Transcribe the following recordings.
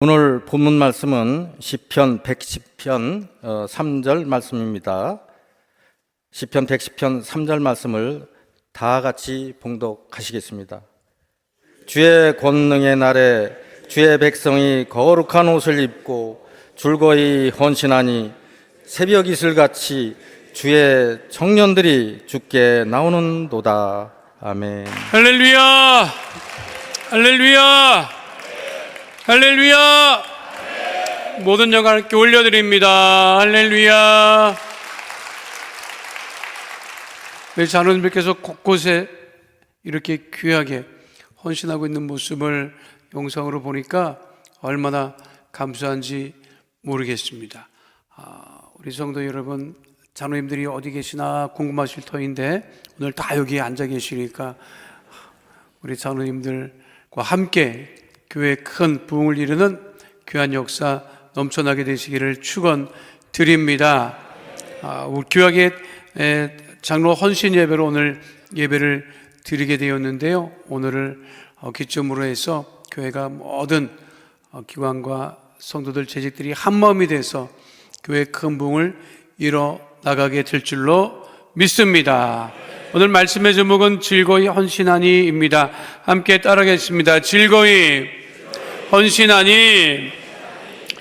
오늘 본문 말씀은 시편 110편 3절 말씀입니다. 시편 110편 3절 말씀을 다 같이 봉독하시겠습니다. 주의 권능의 날에 주의 백성이 거룩한 옷을 입고 줄거이 헌신하니 새벽 이슬같이 주의 청년들이 주께 나오는도다. 아멘. 할렐루야! 할렐루야! 할렐루야! 모든 영광을 함께 올려드립니다. 할렐루야! 우리 자녀님들께서 곳곳에 이렇게 귀하게 헌신하고 있는 모습을 영상으로 보니까 얼마나 감사한지 모르겠습니다. 우리 성도 여러분, 자녀님들이 어디 계시나 궁금하실 터인데 오늘 다 여기 앉아 계시니까 우리 자녀님들과 함께 교회의 큰 부흥을 이루는 귀한 역사 넘쳐나게 되시기를 축원드립니다. 우리 교회의 장로 헌신 예배로 오늘 예배를 드리게 되었는데요. 오늘을 기점으로 해서 교회가 모든 기관과 성도들 재직들이 한마음이 돼서 교회의 큰 부흥을 이뤄 나가게 될 줄로 믿습니다. 오늘 말씀의 제목은 즐거이 헌신하니입니다. 함께 따라하겠습니다. 즐거이 헌신하니.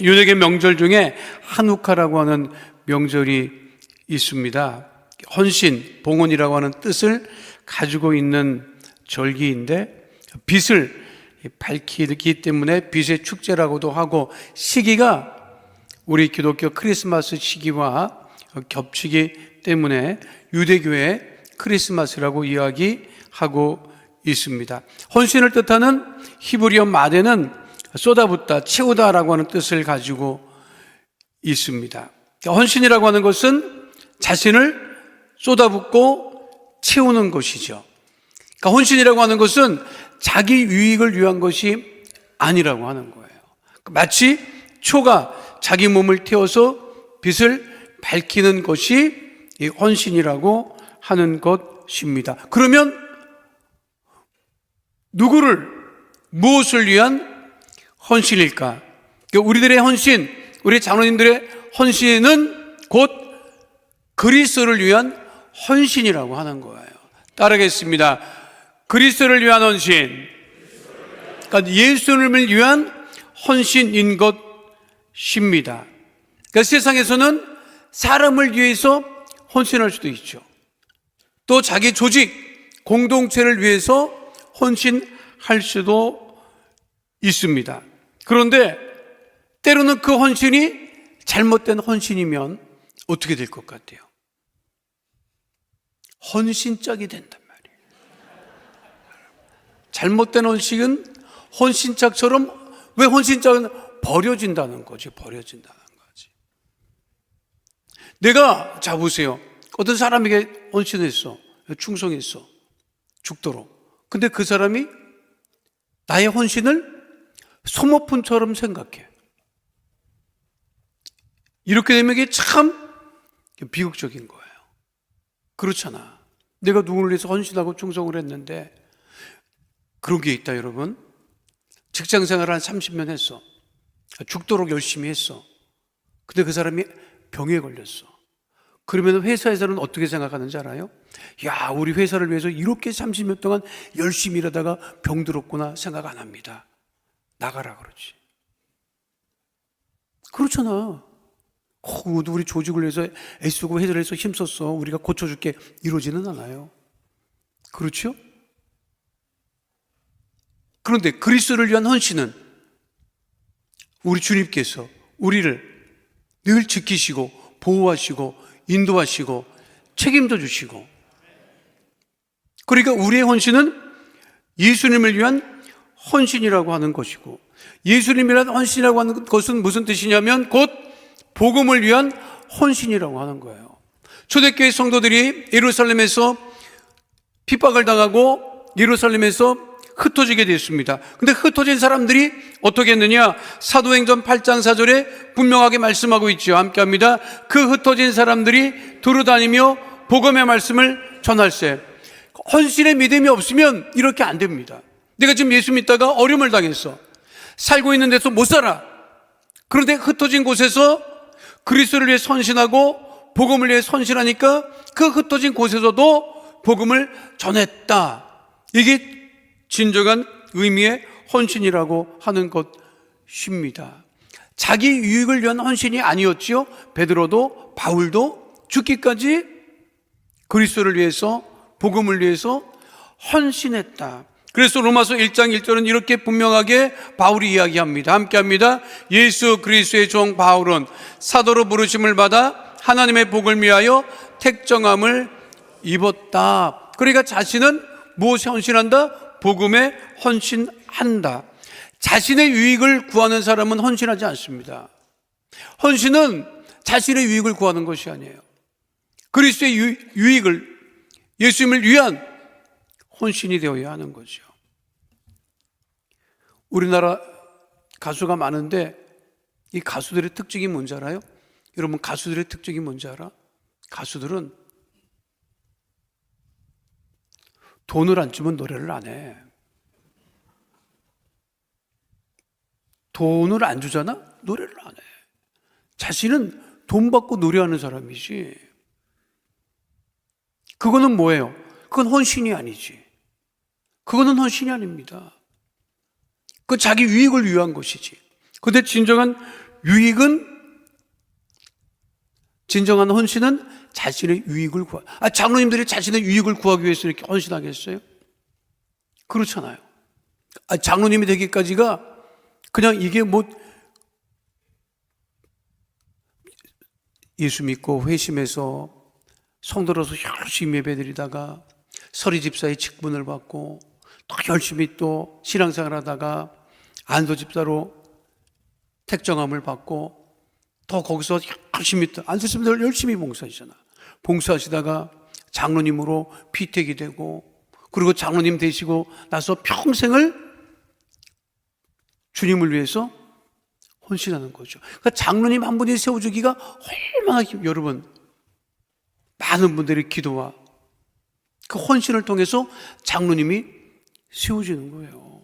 유대계 명절 중에 한우카라고 하는 명절이 있습니다. 헌신, 봉헌이라고 하는 뜻을 가지고 있는 절기인데 빛을 밝히기 때문에 빛의 축제라고도 하고 시기가 우리 기독교 크리스마스 시기와 겹치기 때문에 유대교의 크리스마스라고 이야기하고 있습니다. 헌신을 뜻하는 히브리어 마데는 쏟아붓다, 채우다라고 하는 뜻을 가지고 있습니다. 헌신이라고 하는 것은 자신을 쏟아붓고 채우는 것이죠. 그러니까 헌신이라고 하는 것은 자기 유익을 위한 것이 아니라고 하는 거예요. 마치 초가 자기 몸을 태워서 빛을 밝히는 것이 이 헌신이라고 하는 것입니다. 그러면 누구를, 무엇을 위한 헌신일까? 우리들의 헌신, 우리 장로님들의 헌신은 곧 그리스도를 위한 헌신이라고 하는 거예요. 따르겠습니다. 그리스도를 위한 헌신, 그러니까 예수님을 위한 헌신인 것입니다. 그러니까 세상에서는 사람을 위해서 헌신할 수도 있죠. 또 자기 조직, 공동체를 위해서 헌신할 수도 있습니다. 그런데 때로는 그 헌신이 잘못된 헌신이면 어떻게 될 것 같아요? 헌신짝이 된단 말이에요. 잘못된 헌신은 헌신짝처럼, 왜 헌신짝은 버려진다는 거지, 버려진다는 거지. 내가, 자 보세요. 어떤 사람에게 헌신했어, 충성했어, 죽도록. 근데 그 사람이 나의 헌신을 소모품처럼 생각해. 이렇게 되면 이게 참 비극적인 거예요. 그렇잖아. 내가 누구를 위해서 헌신하고 충성을 했는데, 그런 게 있다 여러분. 직장생활 한 30년 했어. 죽도록 열심히 했어. 근데 그 사람이 병에 걸렸어. 그러면 회사에서는 어떻게 생각하는지 알아요? 야, 우리 회사를 위해서 이렇게 30년 동안 열심히 일하다가 병들었구나 생각 안 합니다. 나가라 그러지. 그렇잖아. 우리 조직을 위해서 애쓰고 회사를 해서 힘썼어. 우리가 고쳐줄게. 이러지는 않아요. 그렇죠? 그런데 그리스도를 위한 헌신은 우리 주님께서 우리를 늘 지키시고 보호하시고 인도하시고 책임져 주시고, 그러니까 우리의 헌신은 예수님을 위한 헌신이라고 하는 것이고, 예수님이란 헌신이라고 하는 것은 무슨 뜻이냐면 곧 복음을 위한 헌신이라고 하는 거예요. 초대교회 성도들이 예루살렘에서 핍박을 당하고 예루살렘에서 흩어지게 됐습니다. 근데 흩어진 사람들이 어떻게 했느냐? 사도행전 8장 4절에 분명하게 말씀하고 있죠. 함께 합니다. 그 흩어진 사람들이 두루다니며 복음의 말씀을 전할세. 헌신의 믿음이 없으면 이렇게 안 됩니다. 내가 지금 예수 믿다가 어려움을 당했어. 살고 있는 데서 못 살아. 그런데 흩어진 곳에서 그리스도를 위해 헌신하고 복음을 위해 헌신하니까 그 흩어진 곳에서도 복음을 전했다. 이게 진정한 의미의 헌신이라고 하는 것입니다. 자기 유익을 위한 헌신이 아니었지요. 베드로도 바울도 죽기까지 그리스도를 위해서 복음을 위해서 헌신했다. 그래서 로마서 1장 1절은 이렇게 분명하게 바울이 이야기합니다. 함께합니다. 예수 그리스도의 종 바울은 사도로 부르심을 받아 하나님의 복을 위하여 택정함을 입었다. 그러니까 자신은 무엇에 헌신한다? 복음에 헌신한다. 자신의 유익을 구하는 사람은 헌신하지 않습니다. 헌신은 자신의 유익을 구하는 것이 아니에요. 그리스도의 유익을, 예수님을 위한 헌신이 되어야 하는 거죠. 우리나라 가수가 많은데 이 가수들의 특징이 뭔지 알아요? 여러분, 가수들의 특징이 뭔지 알아? 가수들은 돈을 안 주면 노래를 안 해. 돈을 안 주잖아? 노래를 안 해. 자신은 돈 받고 노래하는 사람이지. 그거는 뭐예요? 그건 헌신이 아니지. 그거는 헌신이 아닙니다. 그 자기 유익을 위한 것이지. 그런데 진정한 헌신은 자신의 유익을 장로님들이 자신의 유익을 구하기 위해서 이렇게 헌신하겠어요? 그렇잖아요. 장로님이 되기까지가 그냥 이게 예수 믿고 회심해서 성도로서 열심히 예배드리다가 서리 집사의 직분을 받고 또 열심히 또 신앙생활 하다가 안도 집사로 택정함을 받고 또 거기서 열심히 또 안도 집사들 열심히 봉사하시잖아. 봉사하시다가 장로님으로 피택이 되고 그리고 장로님 되시고 나서 평생을 주님을 위해서 헌신하는 거죠. 그러니까 장로님 한 분이 세워주기가 얼마나 여러분 많은 분들의 기도와 그 헌신을 통해서 장로님이 세워지는 거예요.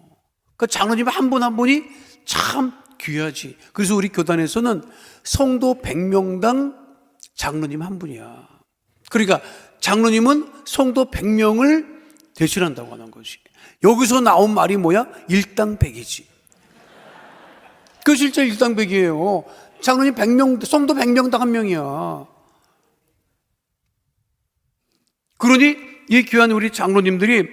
그러니까 장로님 한 분 한 분이 참 귀하지. 그래서 우리 교단에서는 성도 100명당 장로님 한 분이야. 그러니까 장로님은 성도 100명을 대신한다고 하는 것이. 여기서 나온 말이 뭐야? 일당 100이지. 그 실제 일당 100이에요. 장로님 100명, 성도 100명당 한 명이야. 그러니 이 귀한 우리 장로님들이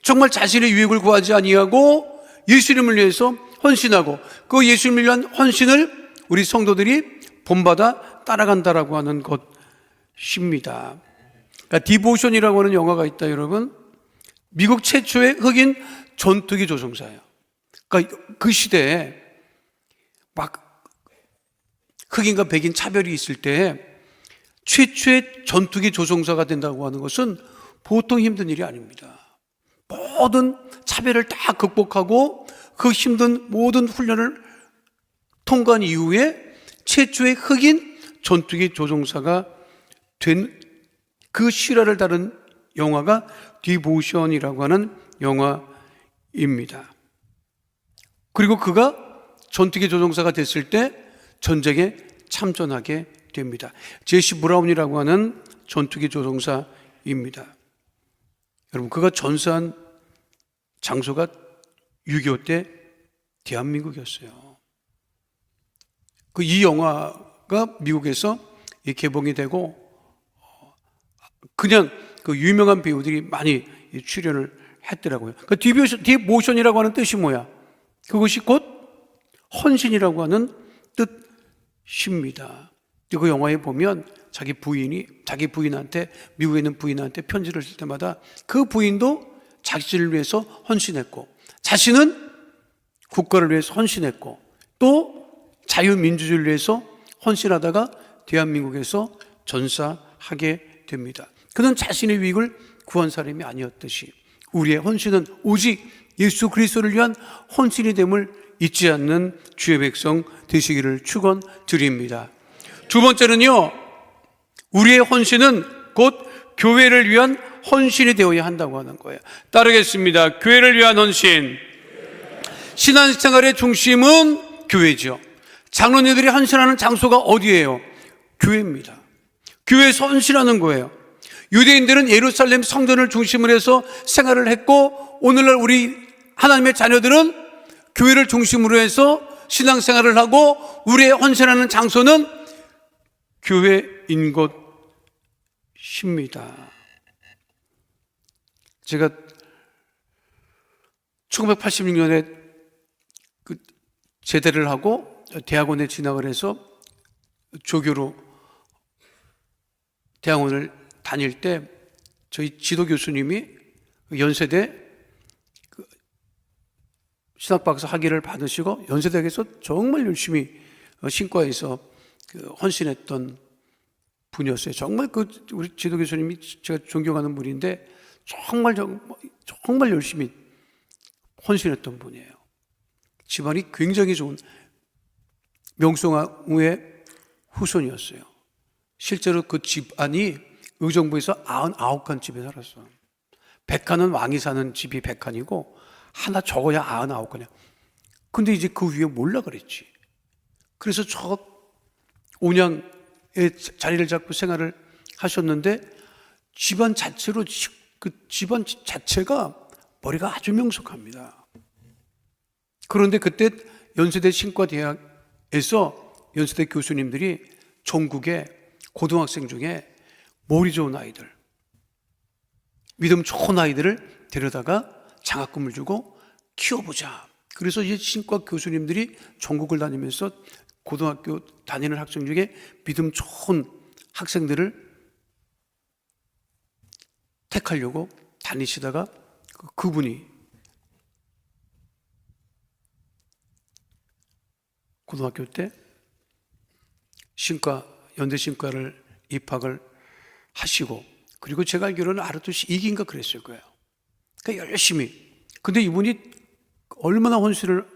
정말 자신의 유익을 구하지 아니하고 예수님을 위해서 헌신하고 그 예수님을 위한 헌신을 우리 성도들이 본받아 따라간다라고 하는 것입니다. 그러니까 디보션이라고 하는 영화가 있다, 여러분. 미국 최초의 흑인 전투기 조종사예요. 그러니까 그 시대에 막 흑인과 백인 차별이 있을 때 최초의 전투기 조종사가 된다고 하는 것은 보통 힘든 일이 아닙니다. 모든 차별을 다 극복하고 그 힘든 모든 훈련을 통과한 이후에 최초의 흑인 전투기 조종사가 된 그 실화를 다룬 영화가 디보션이라고 하는 영화입니다. 그리고 그가 전투기 조종사가 됐을 때 전쟁에 참전하게 됩니다. 제시 브라운이라고 하는 전투기 조종사입니다. 여러분, 그가 전사한 장소가 6.25 때 대한민국이었어요. 이 영화가 미국에서 개봉이 되고 그냥 그 유명한 배우들이 많이 출연을 했더라고요. 그 디보션이라고 하는 뜻이 뭐야? 그것이 곧 헌신이라고 하는 뜻입니다. 그 영화에 보면 자기 부인한테, 미국에 있는 부인한테 편지를 쓸 때마다 그 부인도 자신을 위해서 헌신했고 자신은 국가를 위해서 헌신했고 또 자유민주주의를 위해서 헌신하다가 대한민국에서 전사하게 됩니다. 그는 자신의 유익을 구한 사람이 아니었듯이 우리의 헌신은 오직 예수 그리스도를 위한 헌신이 됨을 잊지 않는 주의 백성 되시기를 축원드립니다. 두 번째는요, 우리의 헌신은 곧 교회를 위한 헌신이 되어야 한다고 하는 거예요. 따르겠습니다. 교회를 위한 헌신. 신앙생활의 중심은 교회죠. 장로님들이 헌신하는 장소가 어디예요? 교회입니다. 교회에서 헌신하는 거예요. 유대인들은 예루살렘 성전을 중심으로 해서 생활을 했고, 오늘날 우리 하나님의 자녀들은 교회를 중심으로 해서 신앙생활을 하고, 우리의 헌신하는 장소는 교회인 것입니다. 제가 1986년에 제대를 하고 대학원에 진학을 해서 조교로 대학원을 다닐 때 저희 지도 교수님이 연세대 신학박사 학위를 받으시고 연세대학에서 정말 열심히 신과에서 헌신했던 분이었어요. 정말 우리 지도 교수님이 제가 존경하는 분인데 정말 열심히 헌신했던 분이에요. 집안이 굉장히 좋은 명성황후의 후손이었어요. 실제로 그 집안이 의정부에서 99칸 집에 살았어. 100칸은 왕이 사는 집이 100칸이고 하나 적어야 99칸이야. 근데 이제 그 위에 몰라 그랬지. 그래서 저 온양의 자리를 잡고 생활을 하셨는데 집안 자체로 집안 자체가 머리가 아주 명석합니다. 그런데 그때 연세대 신과대학에서 연세대 교수님들이 전국의 고등학생 중에 머리 좋은 아이들, 믿음 좋은 아이들을 데려다가 장학금을 주고 키워보자. 그래서 이제 신과 교수님들이 전국을 다니면서 고등학교 다니는 학생 중에 믿음 좋은 학생들을 택하려고 다니시다가 그분이 고등학교 때 연대신과를 입학을 하시고, 그리고 제가 알기로는 아르토시 2기인가 그랬을 거예요. 그러니까 열심히. 근데 이분이 얼마나 헌신을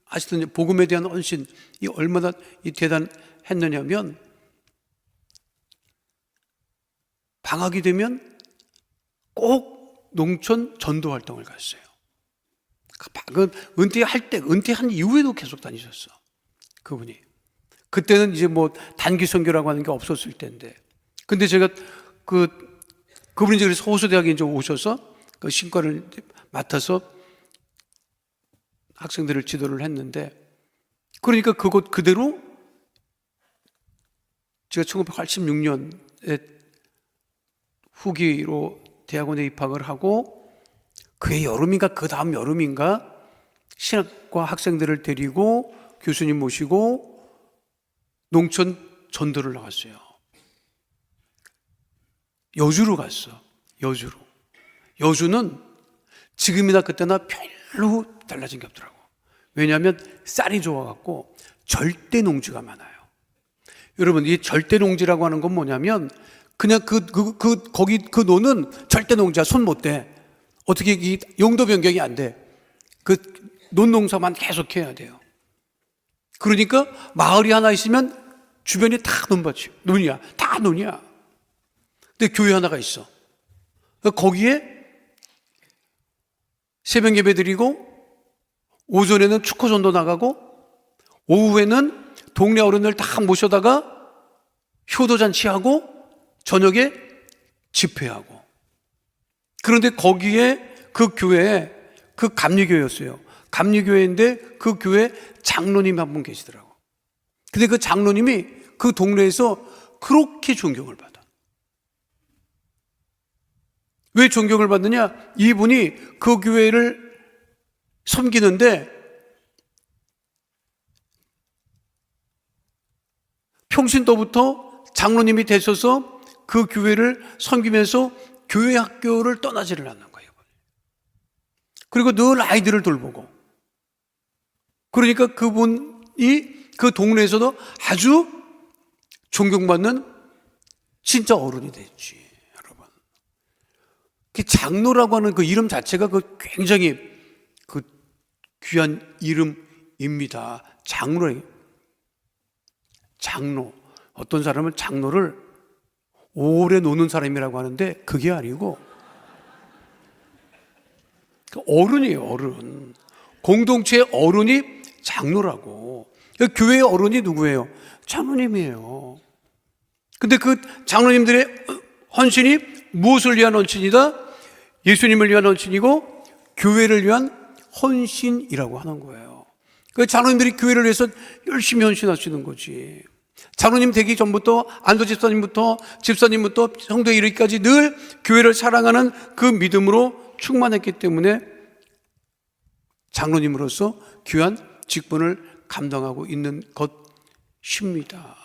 하시던지, 복음에 대한 헌신이 얼마나 대단했느냐면, 방학이 되면 꼭 농촌 전도 활동을 갔어요. 은퇴한 이후에도 계속 다니셨어. 그분이. 그때는 이제 뭐 단기 선교라고 하는 게 없었을 때인데. 근데 제가 그분이 그래서 호수대학에 이제 오셔서 그 신과를 맡아서 학생들을 지도를 했는데, 그러니까 그곳 그대로 제가 1986년에 후기로 대학원에 입학을 하고, 그해 여름인가 그 다음 여름인가 신학과 학생들을 데리고 교수님 모시고 농촌 전도를 나갔어요. 여주로 갔어. 여주는 지금이나 그때나 별로 달라진 게 없더라고. 왜냐하면 쌀이 좋아갖고 절대 농지가 많아요. 여러분, 이 절대 농지라고 하는 건 뭐냐면 그냥 거기 그 노는 절대 농지야. 손 못 대. 어떻게 이 용도 변경이 안 돼. 그 논농사만 계속 해야 돼요. 그러니까 마을이 하나 있으면 주변이 다 논밭이야. 다 논이야. 근데 교회 하나가 있어. 거기에 새벽 예배 드리고, 오전에는 축구 전도 나가고, 오후에는 동네 어른들 다 모셔다가 효도잔치하고, 저녁에 집회하고. 그런데 거기에 그 교회에 그 감리교회였어요. 감리교회인데 그 교회 장로님이 한 분 계시더라고. 근데 그 장로님이 그 동네에서 그렇게 존경을 받아. 왜 존경을 받느냐? 이분이 그 교회를 섬기는데 평신도부터 장로님이 되셔서 그 교회를 섬기면서 교회 학교를 떠나지를 않는 거예요. 그리고 늘 아이들을 돌보고. 그러니까 그분이 그 동네에서도 아주 존경받는 진짜 어른이 됐지, 여러분. 장로라고 하는 그 이름 자체가 굉장히 귀한 이름입니다. 장로. 어떤 사람은 장로를 오래 노는 사람이라고 하는데 그게 아니고 어른이에요, 어른. 공동체의 어른이 장로라고. 교회의 어른이 누구예요? 장로님이에요. 근데 그 장로님들의 헌신이 무엇을 위한 헌신이다? 예수님을 위한 헌신이고 교회를 위한 헌신이라고 하는 거예요. 그 장로님들이 교회를 위해서 열심히 헌신하시는 거지. 장로님 되기 전부터 안도 집사님부터 성도에 이르기까지 늘 교회를 사랑하는 그 믿음으로 충만했기 때문에 장로님으로서 귀한 직분을 감당하고 있는 것입니다.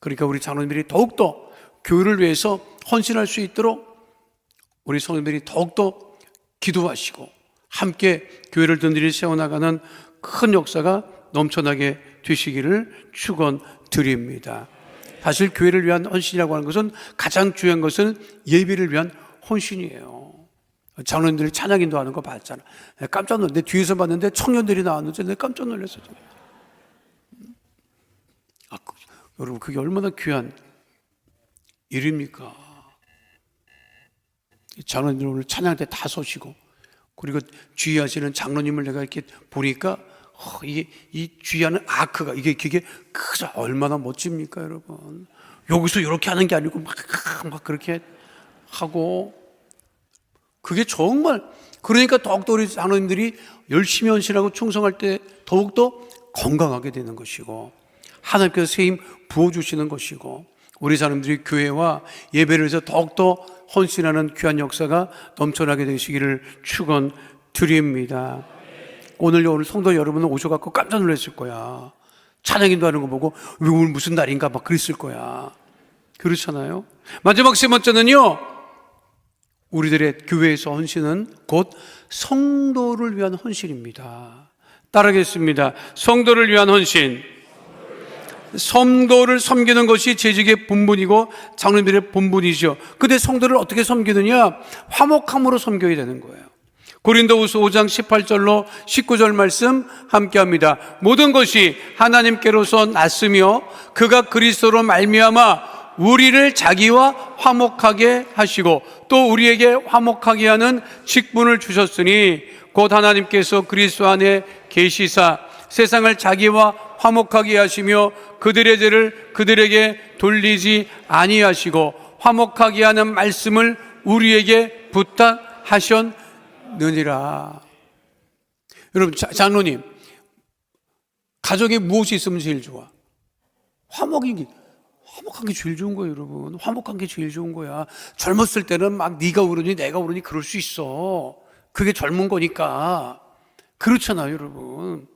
그러니까 우리 장로님들이 더욱더 교회를 위해서 헌신할 수 있도록 우리 성도님들이 더욱더 기도하시고 함께 교회를 든든히 세워나가는 큰 역사가 넘쳐나게 되시기를 축원드립니다. 사실 교회를 위한 헌신이라고 하는 것은 가장 중요한 것은 예배를 위한 헌신이에요. 장로님들이 찬양 인도하는 거 봤잖아. 내가 깜짝 놀랐는데 뒤에서 봤는데 청년들이 나왔는데 내가 깜짝 놀랐어요. 여러분 그게 얼마나 귀한 일입니까? 장로님들 오늘 찬양 때 다 서시고 그리고 주의하시는 장로님을 내가 이렇게 보니까 이게 이 주의하는 아크가 이게 그저 얼마나 멋집니까, 여러분? 여기서 이렇게 하는 게 아니고 막 그렇게 하고 그게 정말 그러니까 더욱더 우리 장로님들이 열심히 헌신하고 충성할 때 더욱더 건강하게 되는 것이고 하나님께서 새 힘 부어주시는 것이고 우리 장로님들이 교회와 예배를 해서 더욱더 헌신하는 귀한 역사가 넘쳐나게 되시기를 축원드립니다. 오늘 성도 여러분은 오셔갖고 깜짝 놀랐을 거야. 찬양 인도하는 거 보고 왜 오늘 무슨 날인가 막 그랬을 거야. 그렇잖아요. 마지막 세 번째는요, 우리들의 교회에서 헌신은 곧 성도를 위한 헌신입니다. 따라하겠습니다. 성도를 위한 헌신. 성도를 섬기는 것이 재직의 본분이고 장로님들의 본분이죠. 근데 성도를 어떻게 섬기느냐? 화목함으로 섬겨야 되는 거예요. 고린도후서 5장 18절로 19절 말씀 함께합니다. 모든 것이 하나님께로서 났으며 그가 그리스도로 말미암아 우리를 자기와 화목하게 하시고 또 우리에게 화목하게 하는 직분을 주셨으니 곧 하나님께서 그리스도 안에 계시사 세상을 자기와 화목하게 하시며 그들의 죄를 그들에게 돌리지 아니하시고 화목하게 하는 말씀을 우리에게 부탁하셨느니라. 여러분, 장로님, 가족에 무엇이 있으면 제일 좋아? 화목한 게 제일 좋은 거예요, 여러분. 화목한 게 제일 좋은 거야. 젊었을 때는 막 네가 울으니 내가 울으니 그럴 수 있어. 그게 젊은 거니까. 그렇잖아요, 여러분.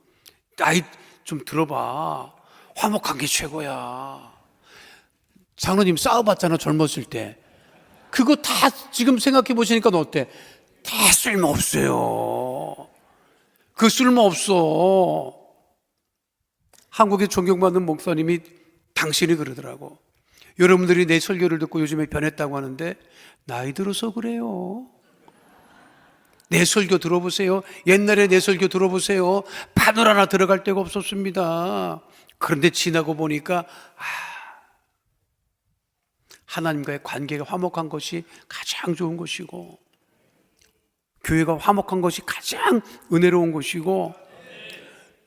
나이 좀 들어봐. 화목한 게 최고야. 장로님 싸워봤잖아, 젊었을 때. 그거 다 지금 생각해 보시니까 어때? 다 쓸모없어요. 그 쓸모없어. 한국에 존경받는 목사님이 당신이 그러더라고. 여러분들이 내 설교를 듣고 요즘에 변했다고 하는데 나이 들어서 그래요. 내 설교 들어보세요. 옛날에 내 설교 들어보세요. 바늘 하나 들어갈 데가 없었습니다. 그런데 지나고 보니까 하나님과의 관계가 화목한 것이 가장 좋은 것이고 교회가 화목한 것이 가장 은혜로운 것이고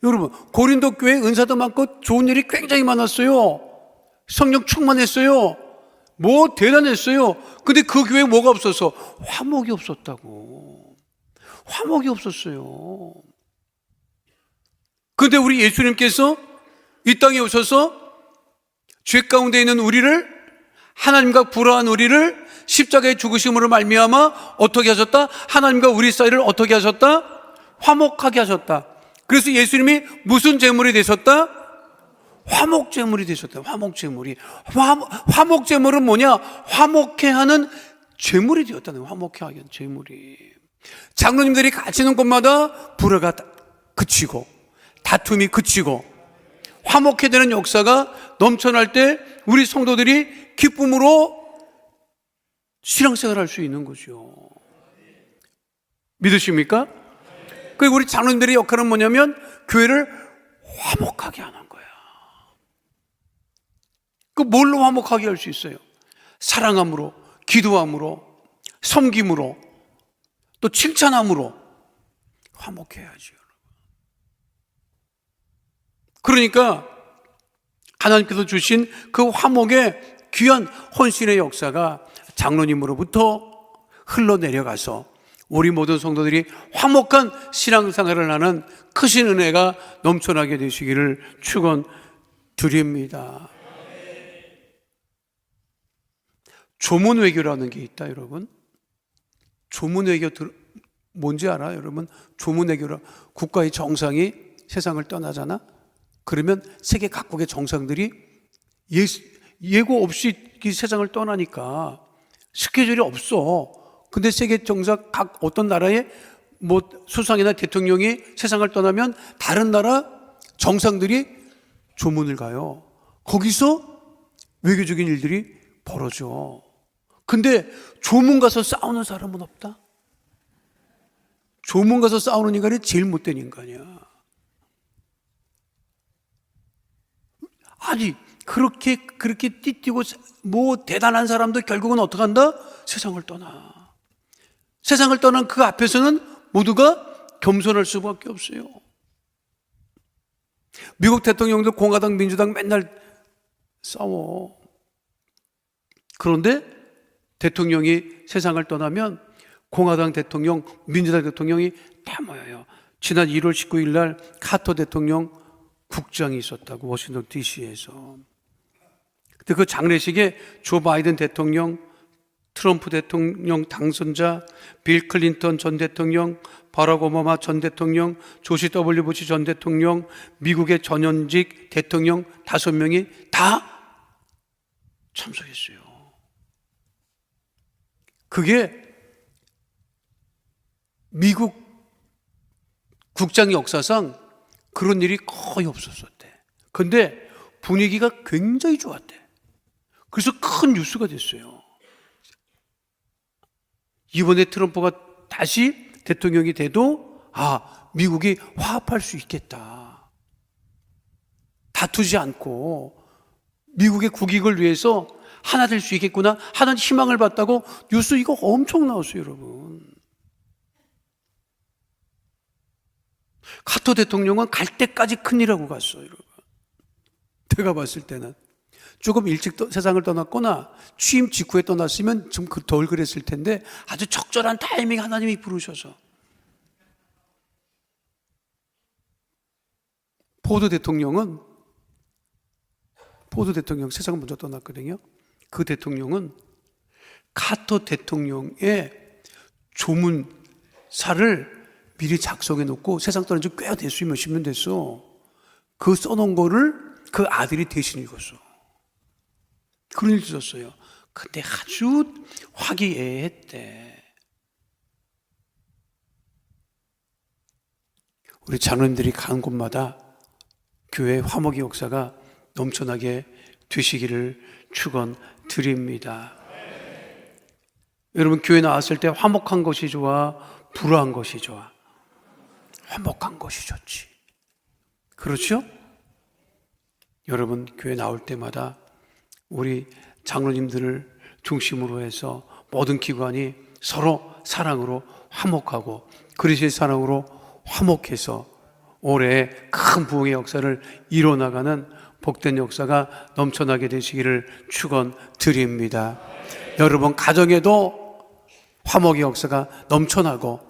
여러분 고린도 교회 은사도 많고 좋은 일이 굉장히 많았어요. 성령 충만했어요. 뭐 대단했어요. 근데 그 교회에 뭐가 없어서 화목이 없었다고. 화목이 없었어요. 근데 우리 예수님께서 이 땅에 오셔서 죄 가운데 있는 우리를 하나님과 불화한 우리를 십자가의 죽으심으로 말미암아 어떻게 하셨다? 하나님과 우리 사이를 어떻게 하셨다? 화목하게 하셨다. 그래서 예수님이 무슨 제물이 되셨다? 화목제물이 되셨다. 화목제물이. 화목제물은 뭐냐? 화목해 하는 제물이 되었다는 거예요. 화목해 하는 제물이. 장로님들이 갇히는 곳마다 불화가 그치고 다툼이 그치고 화목해 되는 역사가 넘쳐날 때 우리 성도들이 기쁨으로 신앙생활을 할 수 있는 거죠. 믿으십니까? 그리고 우리 장로님들의 역할은 뭐냐면 교회를 화목하게 하는 거야. 그 뭘로 화목하게 할 수 있어요? 사랑함으로, 기도함으로, 섬김으로, 또 칭찬함으로 화목해야지. 그러니까 하나님께서 주신 그 화목의 귀한 헌신의 역사가 장로님으로부터 흘러내려가서 우리 모든 성도들이 화목한 신앙생활을 하는 크신 은혜가 넘쳐나게 되시기를 축원드립니다. 조문외교라는 게 있다, 여러분. 조문외교 뭔지 알아요, 여러분? 조문외교라 국가의 정상이 세상을 떠나잖아. 그러면 세계 각국의 정상들이 예고 없이 이 세상을 떠나니까 스케줄이 없어. 근데 세계 정상 각 어떤 나라의 뭐 수상이나 대통령이 세상을 떠나면 다른 나라 정상들이 조문을 가요. 거기서 외교적인 일들이 벌어져. 근데 조문 가서 싸우는 사람은 없다. 조문 가서 싸우는 인간이 제일 못된 인간이야. 아니 그렇게 띠뛰고 뭐 대단한 사람도 결국은 어떻게 한다? 세상을 떠나. 세상을 떠난 그 앞에서는 모두가 겸손할 수밖에 없어요. 미국 대통령도 공화당, 민주당 맨날 싸워. 그런데 대통령이 세상을 떠나면 공화당 대통령, 민주당 대통령이 다 모여요. 지난 1월 19일 날 카터 대통령 국장이 있었다고, 워싱턴 DC에서. 근데 그 장례식에 조 바이든 대통령, 트럼프 대통령 당선자, 빌 클린턴 전 대통령, 바락 오바마 전 대통령, 조시 W 부시 전 대통령, 미국의 전현직 대통령 5명이 다 참석했어요. 그게 미국 국장 역사상 그런 일이 거의 없었었대. 근데 분위기가 굉장히 좋았대. 그래서 큰 뉴스가 됐어요. 이번에 트럼프가 다시 대통령이 돼도 미국이 화합할 수 있겠다. 다투지 않고 미국의 국익을 위해서 하나 될 수 있겠구나 하는 희망을 봤다고 뉴스 이거 엄청 나왔어요, 여러분. 카터 대통령은 갈 때까지 큰일하고 갔어요, 여러분. 제가 봤을 때는 조금 일찍 세상을 떠났거나 취임 직후에 떠났으면 좀 덜 그랬을 텐데 아주 적절한 타이밍 하나님이 부르셔서. 포드 대통령 세상을 먼저 떠났거든요. 그 대통령은 카터 대통령의 조문사를 미리 작성해 놓고 세상 떠난 지 꽤 됐어요. 몇십 년 됐어. 그 써놓은 거를 그 아들이 대신 읽었어. 그런 일도 있었어요. 근데 아주 화기애애했대. 우리 장로님들이 가는 곳마다 교회 화목의 역사가 넘쳐나게 되시기를 축원드립니다. 여러분, 교회 나왔을 때 화목한 것이 좋아, 불화한 것이 좋아? 화목한 것이 좋지. 그렇죠? 여러분, 교회 나올 때마다 우리 장로님들을 중심으로 해서 모든 기관이 서로 사랑으로 화목하고 그리스도의 사랑으로 화목해서 올해 큰 부흥의 역사를 이뤄나가는 복된 역사가 넘쳐나게 되시기를 축원드립니다. 여러분, 가정에도 화목의 역사가 넘쳐나고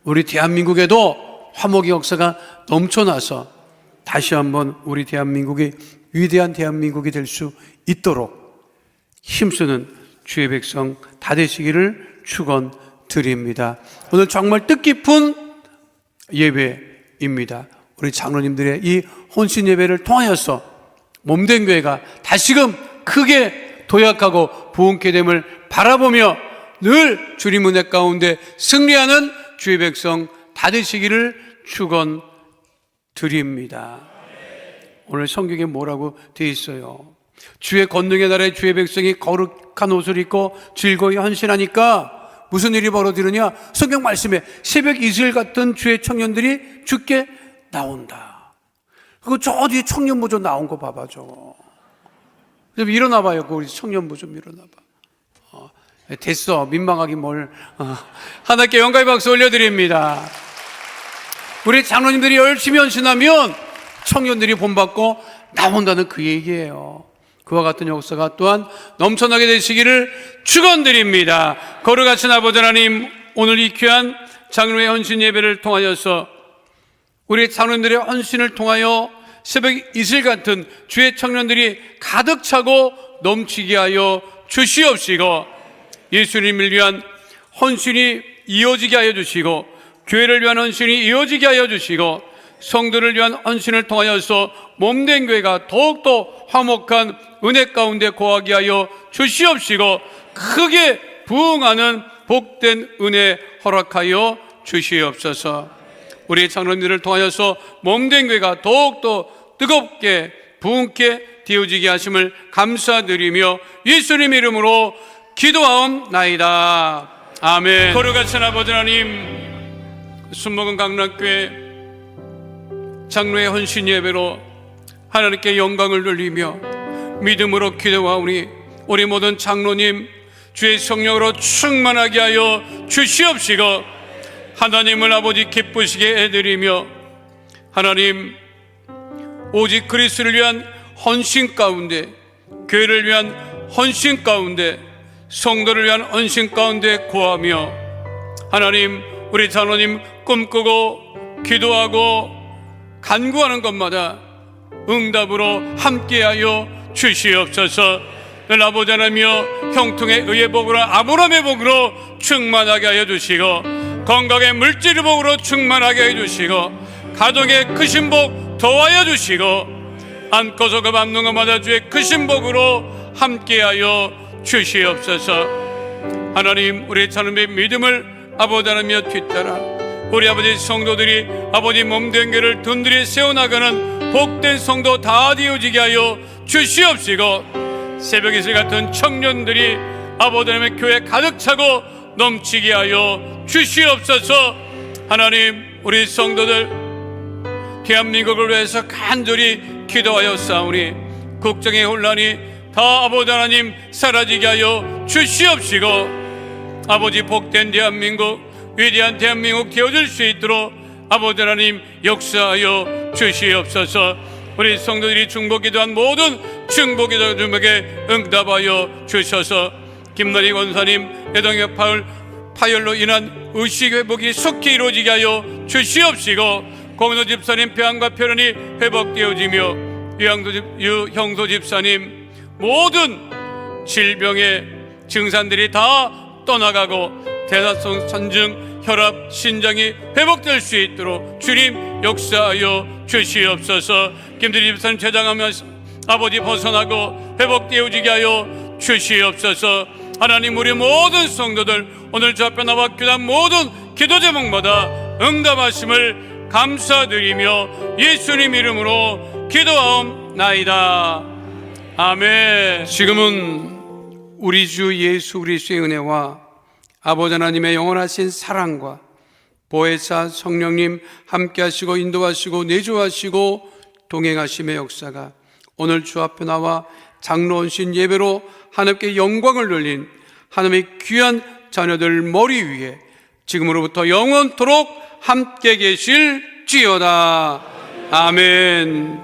우리 대한민국에도 화목의 역사가 넘쳐나서 다시 한번 우리 대한민국이 위대한 대한민국이 될 수 있도록 힘쓰는 주의 백성 다 되시기를 축원드립니다. 오늘 정말 뜻깊은 예배입니다. 우리 장로님들의 이 혼신 예배를 통하여서 몸된 교회가 다시금 크게 도약하고 부흥케 됨을 바라보며 늘 주님 은혜 가운데 승리하는 주의 백성 다 되시기를 축원드립니다. 오늘 성경에 뭐라고 되어 있어요? 주의 권능의 날에 주의 백성이 거룩한 옷을 입고 즐거이 헌신하니까 무슨 일이 벌어지느냐? 성경 말씀에 새벽 이슬 같은 주의 청년들이 주께 나온다. 그거 저 뒤에 청년부 좀 나온 거 봐봐, 저거. 좀 일어나 봐요. 우리 청년부 좀 일어나 봐. 됐어. 민망하기 뭘. 하나님께 영광의 박수 올려드립니다. 우리 장로님들이 열심히 헌신하면 청년들이 본받고 나온다는 그 얘기예요. 그와 같은 역사가 또한 넘쳐나게 되시기를 축원드립니다. 거룩하신 아버지 하나님, 오늘 이 귀한 장로의 헌신 예배를 통하여서 우리 장로님들의 헌신을 통하여 새벽 이슬 같은 주의 청년들이 가득 차고 넘치게 하여 주시옵시고, 예수님을 위한 헌신이 이어지게 하여 주시고, 교회를 위한 헌신이 이어지게 하여 주시고, 성도를 위한 헌신을 통하여서 몸된 교회가 더욱더 화목한 은혜 가운데 거하게 하여 주시옵시고, 크게 부흥하는 복된 은혜 허락하여 주시옵소서. 우리 장로님들을 통하여서 몸된 교회가 더욱더 뜨겁게 부흥케 되어지게 하심을 감사드리며 예수님 이름으로 기도하옵나이다. 아멘. 거룩하신 아버지 하나님, 순복음 강락교회 장로의 헌신 예배로 하나님께 영광을 돌리며 믿음으로 기도하오니 우리 모든 장로님 주의 성령으로 충만하게 하여 주시옵시고, 하나님을 아버지 기쁘시게 해드리며 하나님 오직 그리스도를 위한 헌신 가운데, 교회를 위한 헌신 가운데, 성도를 위한 헌신 가운데 구하며 하나님 우리 장로님 꿈꾸고 기도하고 간구하는 것마다 응답으로 함께하여 주시옵소서. 늘 아버지 하나며 형통의 의의 복으로 아브라함의 복으로 충만하게 하여 주시고, 건강의 물질의 복으로 충만하게 해 주시고, 가정의 크신 복 더하여 주시고, 안고서 그 밟는 것마다 주의 크신 복으로 함께하여 주시옵소서. 하나님 우리 자녀의 믿음을 아버지 하나며 뒤따라 우리 아버지 성도들이 아버지 몸된 교회를 든든히 세워나가는 복된 성도 다 되어지게 하여 주시옵시고, 새벽 이슬 같은 청년들이 아버지 하나님의 교회 가득 차고 넘치게 하여 주시옵소서. 하나님 우리 성도들 대한민국을 위해서 간절히 기도하여 싸우니 국정의 혼란이 다 아버지 하나님 사라지게 하여 주시옵시고, 아버지 복된 대한민국, 위대한 대한민국 되어질 수 있도록 아버지 하나님 역사하여 주시옵소서. 우리 성도들이 중보기도한 모든 중보기도 주목에 응답하여 주셔서 김나리 권사님 애동의 파열로 인한 의식 회복이 속히 이루어지게 하여 주시옵시고, 공도 집사님 평안과 편안이 회복되어지며 유형도 집사님 모든 질병의 증상들이 다 떠나가고 대사성 선증 혈압 신장이 회복될 수 있도록 주님 역사하여 주시옵소서. 김대리 집사님 제장하면서 아버지 벗어나고 회복되어지게 하여 주시옵소서. 하나님 우리 모든 성도들 오늘 주 앞에 나와 기도한 모든 기도 제목마다 응답하심을 감사드리며 예수님 이름으로 기도하옵나이다. 아멘. 지금은 우리 주 예수 그리스도의 은혜와 아버지 하나님의 영원하신 사랑과 보혜사 성령님 함께 하시고 인도하시고 내주하시고 동행하심의 역사가 오늘 주 앞에 나와 장로헌신 예배로 하나님께 영광을 돌린 하나님의 귀한 자녀들 머리 위에 지금으로부터 영원토록 함께 계실지어다. 아멘.